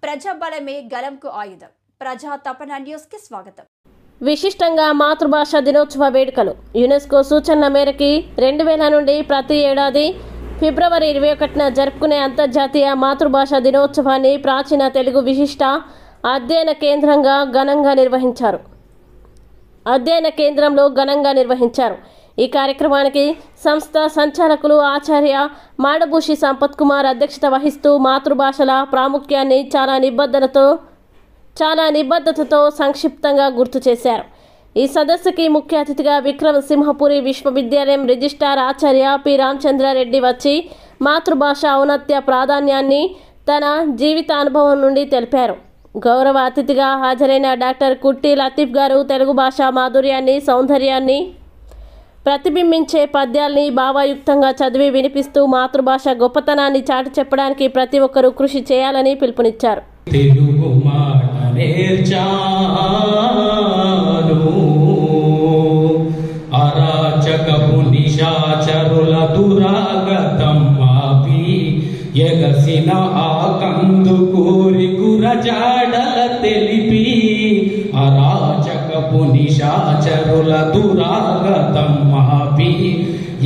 ప్రజాబలమే గలంకు ఆయుధం. ప్రజా తపన న్యూస్ కి స్వాగతం. విశిష్టంగా మాతృభాష దినోత్సవ వేడుకలు యునెస్కో సూచనల మేరకు 2000 నుండి ప్రతి ఏడాది ఫిబ్రవరి 21న జరుపుకునే అంతర్జాతీయ మాతృభాష దినోత్సవాన్ని ప్రాచీన తెలుగు విశిష్ట అధ్యయన కేంద్రంలో ఘనంగా నిర్వహించారు. ఈ కార్యక్రమానికి సంస్థ సంచాలకులు ఆచార్య మాడభూషి సంపత్ కుమార్ అధ్యక్షత వహిస్తూ మాతృభాషల ప్రాముఖ్యాన్ని చాలా నిబద్ధతతో సంక్షిప్తంగా గుర్తు చేశారు. ఈ సదస్సుకి ముఖ్య అతిథిగా విక్రమసింహపురి విశ్వవిద్యాలయం రిజిస్ట్రార్ ఆచార్య పి రామచంద్రారెడ్డి వచ్చి మాతృభాష ఔన్నత్య ప్రాధాన్యాన్ని తన జీవితానుభవం నుండి తెలిపారు. గౌరవ అతిథిగా హాజరైన డాక్టర్ కుట్టి లతీఫ్ గారు తెలుగు భాష మాధుర్యాన్ని సౌందర్యాన్ని ప్రతిబింబించే పద్యాల్ని భావయుక్తంగా చదివి వినిపిస్తూ మాతృభాష గొప్పతనాన్ని చాటి చెప్పడానికి ప్రతి ఒక్కరూ కృషి చేయాలని పిలుపునిచ్చారు. తెలుగు మాట నేర్చాను అరాచకపు నిశాచరుల దురాగతం మాపి ఎగసిన ఆ కందుకూరి గురజాడల తెలిపి అరాచకపు నిశాచరుల దురాగతం మాపి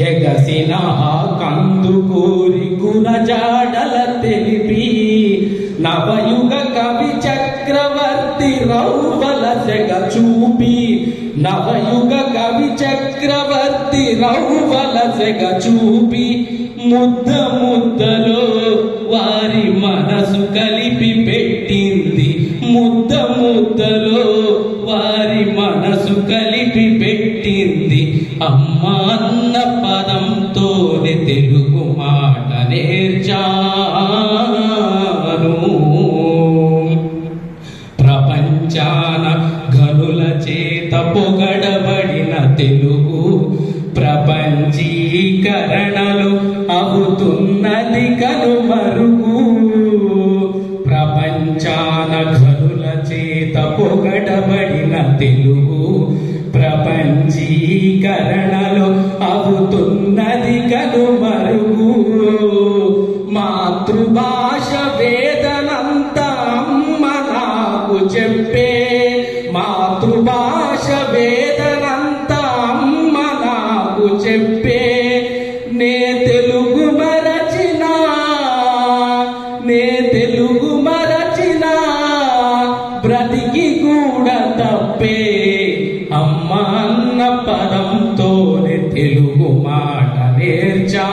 ఎగసిన ఆ కందుకూరి గురజాడల తెలిపి నవయుగ కవి చక్రవర్తి రౌవలసెగ చూపి నవయుగ కవి చక్రవర్తి రౌవలసెగ చూపి ముద్ద ముద్దలో వారి మనసు కలిపి పెట్టింది ముద్ద ముద్దలో వారి మనసు కలిపి పెట్టింది అమ్మ అన్న పదంతోనే తెలుగు మాట నేర్చాను. ప్రపంచాన ఘనుల చేత పొగడబడిన తెలుగు ప్రపంచీకరణలో అవుతున్నది కనుమరుగు. ప్రపంచాన ఘనుల చేత పొగడబడిన తెలుగు ప్రపంచీకరణలో అవుతున్నది కనుమరుగు. మాతృభాష వేదనంతా అమ్మ నాకు చెప్పే మాతృభాష వేదనంతా అమ్మ నాకు చెప్పే నే తెలుగు మరచిన బ్రతికి కూడా తప్పే అమ్మ అన్న పదంతోనే తెలుగు మాట నేర్చాను.